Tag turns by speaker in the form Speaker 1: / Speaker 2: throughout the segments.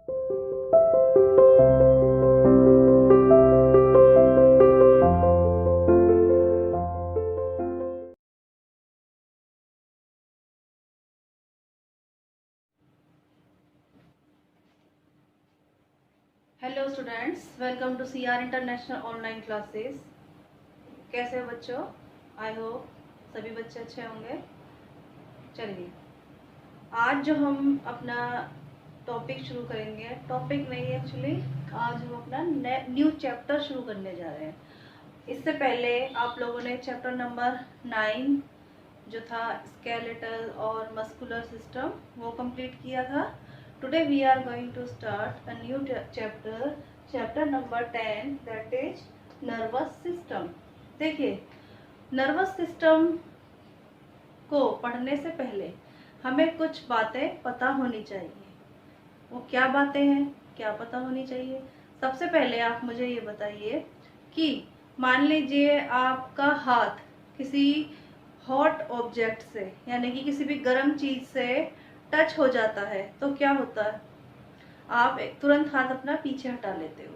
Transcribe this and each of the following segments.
Speaker 1: Hello students, welcome to CR international online classes. कैसे हो बच्चों? आई होप सभी बच्चे अच्छे होंगे। चलिए, आज जो हम अपना टॉपिक शुरू करेंगे, टॉपिक नहीं एक्चुअली, आज हम अपना न्यू चैप्टर शुरू करने जा रहे हैं। इससे पहले आप लोगों ने चैप्टर नंबर 9 जो था स्केलेटल और मस्कुलर सिस्टम वो कंप्लीट किया था। Today we are going to start a new chapter, chapter number 10, that is nervous system. देखिए, नर्वस सिस्टम को पढ़ने से पहले हमें कुछ बातें पता होनी चाहिए। वो क्या बातें हैं, क्या पता होनी चाहिए? सबसे पहले आप मुझे ये बताइए कि मान लीजिए आपका हाथ किसी हॉट ऑब्जेक्ट से यानी कि किसी भी गर्म चीज से टच हो जाता है तो क्या होता है? आप तुरंत हाथ अपना पीछे हटा लेते हो,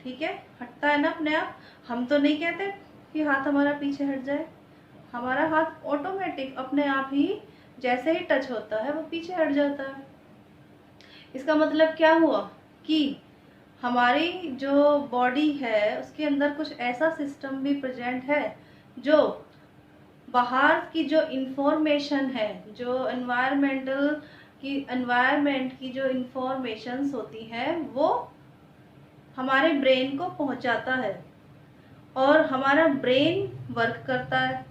Speaker 1: ठीक है? हटता है ना अपने आप। हम तो नहीं कहते कि हाथ हमारा पीछे हट जाए, हमारा हाथ ऑटोमेटिक अपने आप ही जैसे ही टच होता है वो पीछे हट जाता है। इसका मतलब क्या हुआ कि हमारी जो बॉडी है उसके अंदर कुछ ऐसा सिस्टम भी प्रेजेंट है जो बाहर की जो इंफॉर्मेशन है, जो एनवायरमेंट की जो इंफॉर्मेशंस होती हैं वो हमारे ब्रेन को पहुंचाता है और हमारा ब्रेन वर्क करता है,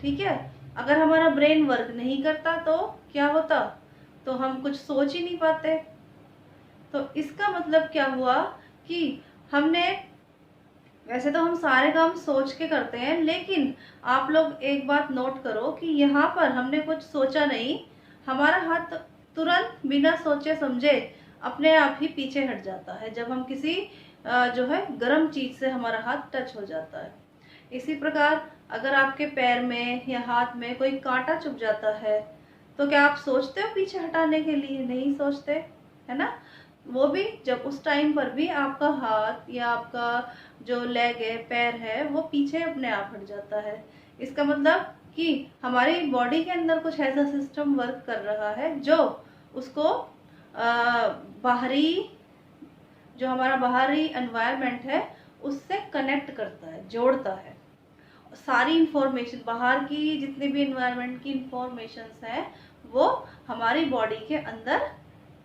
Speaker 1: ठीक है? अगर हमारा ब्रेन वर्क नहीं करता तो क्या होता? तो हम कुछ सोच ही नहीं पाते। तो इसका मतलब क्या हुआ कि हमने, वैसे तो हम सारे काम सोच के करते हैं, लेकिन आप लोग एक बात नोट करो कि यहाँ पर हमने कुछ सोचा नहीं, हमारा हाथ तुरंत बिना सोचे समझे अपने आप ही पीछे हट जाता है जब हम किसी जो है गर्म चीज से हमारा हाथ टच हो जाता है। इसी प्रकार अगर आपके पैर में या हाथ में कोई कांटा चुभ जाता है तो क्या आप सोचते हो पीछे हटाने के लिए? नहीं सोचते, है ना? वो भी जब उस टाइम पर भी आपका हाथ या आपका जो लेग है, पैर है, वो पीछे अपने आप हट जाता है। इसका मतलब कि हमारी बॉडी के अंदर कुछ ऐसा सिस्टम वर्क कर रहा है जो उसको बाहरी, जो हमारा बाहरी एनवायरनमेंट है उससे कनेक्ट करता है, जोड़ता है। सारी इंफॉर्मेशन बाहर की जितनी भी एनवायरनमेंट की इंफॉर्मेशंस हैं वो हमारी बॉडी के अंदर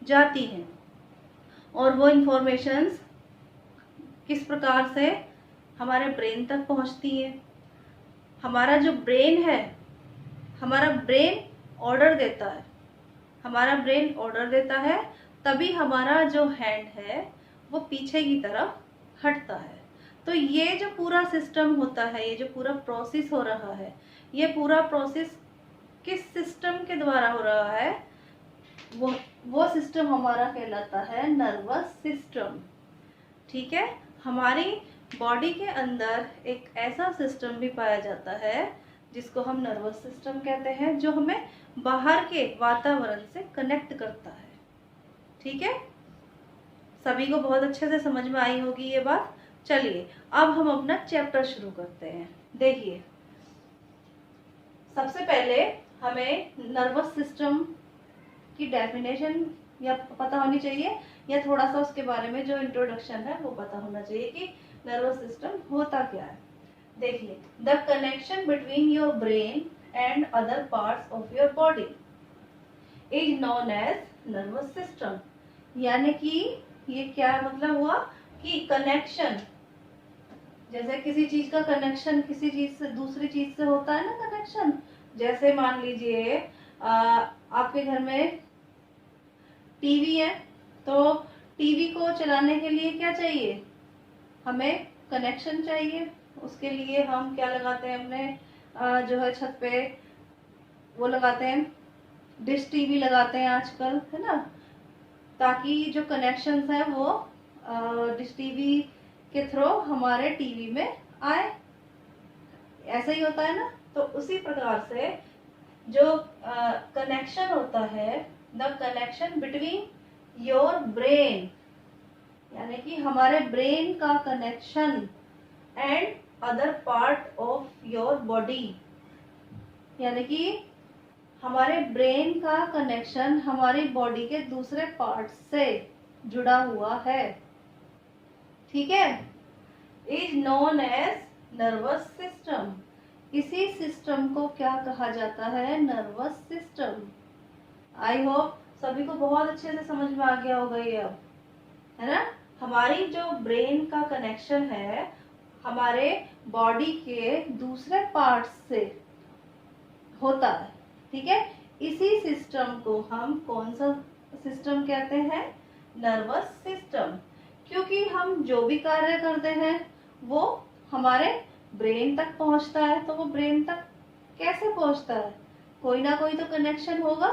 Speaker 1: जाती हैं और वो इंफॉर्मेशंस किस प्रकार से हमारे ब्रेन तक पहुंचती है। हमारा जो ब्रेन है, हमारा ब्रेन ऑर्डर देता है, हमारा ब्रेन ऑर्डर देता है, तभी हमारा जो हैंड है वो पीछे की तरफ हटता है। तो ये जो पूरा सिस्टम होता है, ये जो पूरा प्रोसेस हो रहा है, ये पूरा प्रोसेस किस सिस्टम के द्वारा हो रहा है? वो सिस्टम हमारा कहलाता है नर्वस सिस्टम, ठीक है? हमारी बॉडी के अंदर एक ऐसा सिस्टम भी पाया जाता है जिसको हम नर्वस सिस्टम कहते हैं, जो हमें बाहर के वातावरण से कनेक्ट करता है, ठीक है? सभी को बहुत अच्छे से समझ में आई होगी ये बात। चलिए, अब हम अपना चैप्टर शुरू करते हैं। देखिए, सबसे पहले हमें नर्वस सिस्टम की डेफिनेशन या पता होनी चाहिए, या थोड़ा सा उसके बारे में जो इंट्रोडक्शन है वो पता होना चाहिए कि नर्वस सिस्टम होता क्या है। देखिए, the connection between your brain and other parts of your body is known as nervous system. यानी कि ये क्या मतलब हुआ कि कनेक्शन, जैसे किसी चीज का कनेक्शन किसी चीज से दूसरी चीज से होता है ना, कनेक्शन। जैसे मान लीजिए आपके घर में टीवी है, तो टीवी को चलाने के लिए क्या चाहिए? हमें कनेक्शन चाहिए। उसके लिए हम क्या लगाते हैं अपने जो है छत पे, वो लगाते हैं, डिश टीवी लगाते हैं आजकल, है ना? ताकि जो कनेक्शंस है वो डिश टीवी के थ्रू हमारे टीवी में आए। ऐसा ही होता है ना? तो उसी प्रकार से जो कनेक्शन होता है, the connection between your brain, यानी कि हमारे ब्रेन का connection and other part of your body, यानी कि हमारे ब्रेन का कनेक्शन हमारी बॉडी के दूसरे पार्ट से जुड़ा हुआ है, ठीक है, is known as nervous system. इसी सिस्टम को क्या कहा जाता है? Nervous system. आई होप सभी को बहुत अच्छे से समझ में आ गया होगा ये अब, है ना। हमारी जो ब्रेन का कनेक्शन है हमारे बॉडी के दूसरे पार्ट्स से होता है, ठीक है। इसी सिस्टम को हम कौन सा सिस्टम कहते हैं? Nervous system. क्योंकि हम जो भी कार्य करते हैं वो हमारे ब्रेन तक पहुंचता है, तो वो ब्रेन तक कैसे पहुंचता है? कोई ना कोई तो कनेक्शन होगा,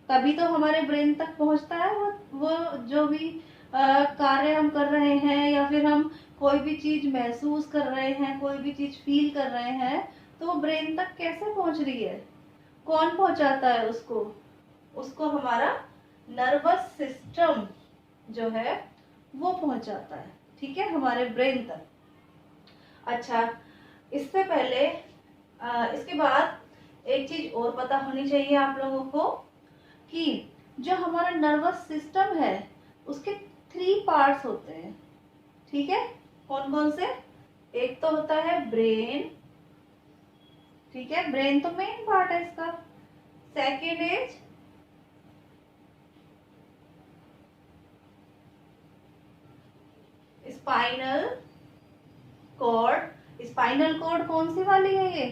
Speaker 1: तभी तो हमारे ब्रेन तक पहुंचता है वो जो भी कार्य हम कर रहे हैं, या फिर हम कोई भी चीज महसूस कर रहे हैं, कोई भी चीज फील कर रहे हैं, तो वो ब्रेन तक कैसे पहुंच रही है? कौन पहुंचाता है उसको? उसको हमारा नर्वस सिस्टम जो है वो पहुंचाता है, ठीक है, हमारे ब्रेन तक। अच्छा, इससे पहले इसके बाद एक चीज और पता होनी चाहिए आप लोगों को कि जो हमारा नर्वस सिस्टम है उसके 3 पार्ट्स होते हैं, ठीक है। कौन कौन से? एक तो होता है ब्रेन, ठीक है, ब्रेन तो मेन पार्ट है इसका। Second is spinal cord. Spinal cord कौन सी वाली है? ये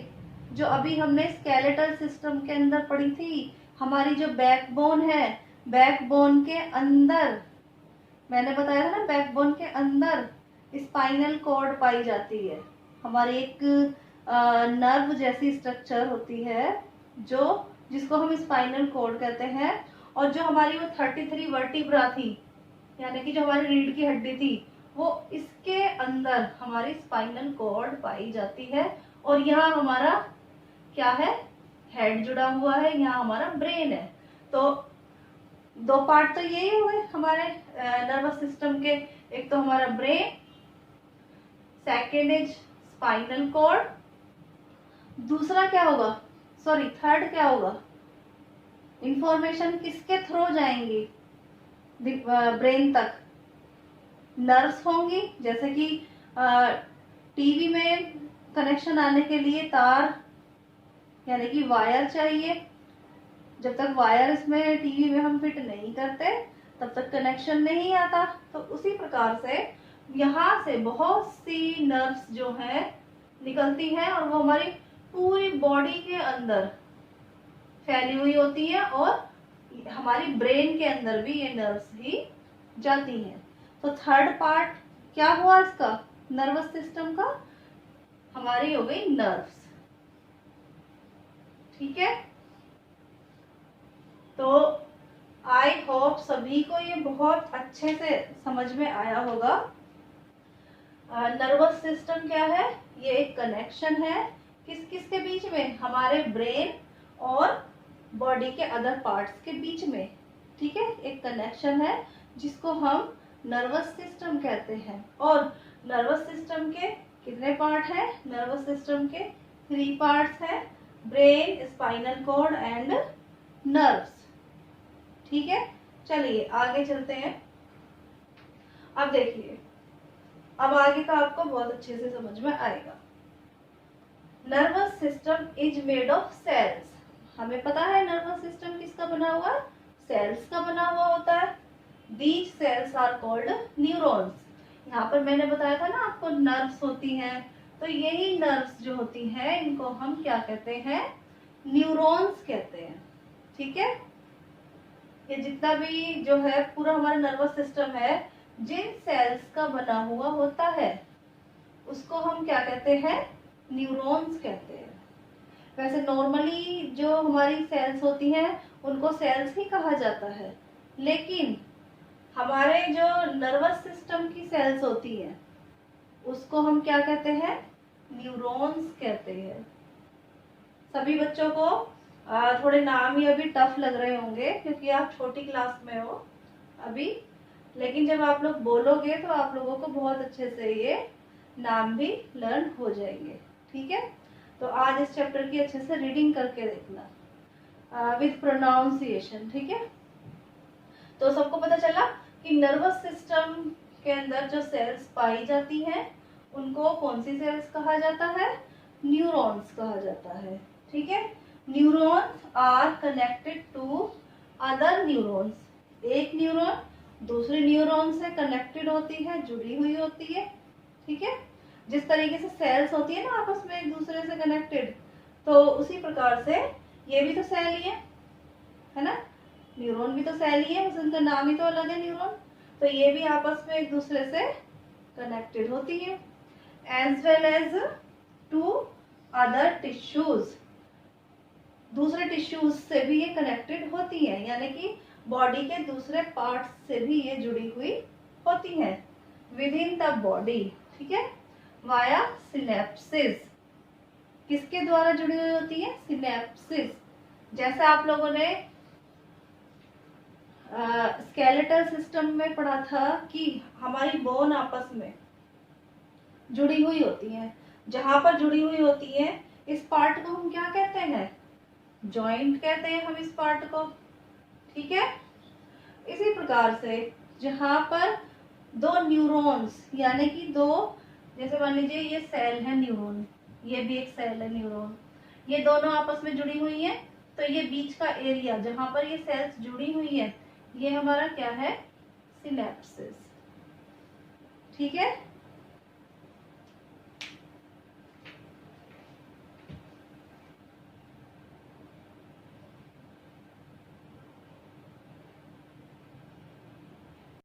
Speaker 1: जो अभी हमने स्केलेटल सिस्टम के अंदर पढ़ी थी, हमारी जो बैकबोन है, बैकबोन के अंदर, मैंने बताया था ना, बैकबोन के अंदर स्पाइनल कॉर्ड पाई जाती है। हमारी एक नर्व जैसी स्ट्रक्चर होती है जो जिसको हम स्पाइनल कॉर्ड कहते हैं, और जो हमारी वो 33 वर्टिब्रा थी, यानी कि जो हमारी रीढ़ की हड्डी थी, वो इसके अंदर हमारी स्पाइनल कॉर्ड पाई जाती है। और यहाँ हमारा क्या है? हेड जुड़ा हुआ है, यहाँ हमारा ब्रेन है। तो 2 पार्ट तो यही हुए हमारे नर्वस सिस्टम के, एक तो हमारा brain, second is spinal cord, दूसरा क्या होगा? सॉरी, थर्ड क्या होगा? इंफॉर्मेशन किसके थ्रू जाएंगी ब्रेन तक? नर्व्स होंगी, जैसे कि टीवी में कनेक्शन आने के लिए तार यानी कि वायर चाहिए। जब तक वायर इसमें टीवी में हम फिट नहीं करते तब तक कनेक्शन नहीं आता। तो उसी प्रकार से यहाँ से बहुत सी नर्व्स जो है निकलती हैं और वो हमारी पूरी बॉडी के अंदर फैली हुई होती है, और हमारी ब्रेन के अंदर भी ये नर्व्स ही जाती हैं। तो थर्ड पार्ट क्या हुआ इसका, नर्वस सिस्टम का? हमारी हो गई नर्व्स, ठीक है। तो आई होप सभी को ये बहुत अच्छे से समझ में आया होगा। नर्वस सिस्टम क्या है? ये एक कनेक्शन है किस किस के बीच में? हमारे ब्रेन और बॉडी के अदर पार्ट्स के बीच में, ठीक है, एक कनेक्शन है जिसको हम नर्वस सिस्टम कहते हैं। और नर्वस सिस्टम के कितने पार्ट हैं? नर्वस सिस्टम के 3 पार्ट्स हैं, brain, spinal cord and nerves, ठीक है। चलिए आगे चलते हैं। अब देखिए, अब आगे का आपको बहुत अच्छे से समझ में आएगा। Nervous system is made of cells. हमें पता है नर्वस सिस्टम किसका बना हुआ है? सेल्स का बना हुआ होता है। These cells are called neurons. यहाँ पर मैंने बताया था ना आपको, नर्व्स होती हैं, तो यही नर्व्स जो होती हैं इनको हम क्या कहते हैं? न्यूरॉन्स कहते हैं, ठीक है। ये जितना भी जो है पूरा हमारा नर्वस सिस्टम है, जिन सेल्स का बना हुआ होता है उसको हम क्या कहते हैं? न्यूरॉन्स कहते हैं। वैसे नॉर्मली जो हमारी सेल्स होती हैं उनको सेल्स ही कहा जाता है, लेकिन हमारे जो नर्वस सिस्टम की सेल्स होती हैं उसको हम क्या कहते हैं? न्यूरॉन्स कहते हैं। सभी बच्चों को थोड़े नाम ही अभी टफ लग रहे होंगे क्योंकि आप छोटी क्लास में हो, अभी, लेकिन जब आप लोग बोलोगे तो आप लोगों को बहुत अच्छे से ये नाम भी लर्न हो जाएंगे। ठीक है, तो आज इस चैप्टर की अच्छे से रीडिंग करके देखना विथ प्रोनाउंसिएशन। ठीक है, तो सबको पता चला कि नर्वस सिस्टम के अंदर जो सेल्स पाई जाती हैं उनको कौन सी सेल्स कहा जाता है? न्यूरॉन्स कहा जाता है। ठीक है, neurons are connected to other neurons. एक न्यूरॉन दूसरे न्यूरॉन से कनेक्टेड होती है, जुड़ी हुई होती है। ठीक है, जिस तरीके से सेल्स होती है ना आपस में एक दूसरे से कनेक्टेड, तो उसी प्रकार से ये भी तो सेल ही है ना, न्यूरॉन भी तो सेल ही है, बस उनका नाम ही तो अलग है न्यूरॉन। तो ये भी आपस में एक दूसरे से कनेक्टेड होती है, as well as to other tissues. दूसरे टिश्यूज से भी ये कनेक्टेड होती है, यानी कि बॉडी के दूसरे पार्ट्स से भी ये जुड़ी हुई होती है विद इन द बॉडी। ठीक है, वाया सिनेप्सिस। किसके द्वारा जुड़ी हुई होती है? सिनेप्सिस। जैसा आप लोगों ने स्केलेटल सिस्टम में पढ़ा था कि हमारी बोन आपस में जुड़ी हुई होती है, जहां पर जुड़ी हुई होती है इस पार्ट को हम क्या कहते हैं? जॉइंट कहते हैं हम इस पार्ट को। ठीक है, इसी प्रकार से जहां पर दो न्यूरॉन्स, यानी कि दो, जैसे मान लीजिए ये सेल है न्यूरॉन, ये भी एक सेल है न्यूरॉन, ये दोनों आपस में जुड़ी हुई है, तो ये बीच का एरिया जहां पर ये सेल्स जुड़ी हुई है ये हमारा क्या है? सिनेप्सिस। ठीक है,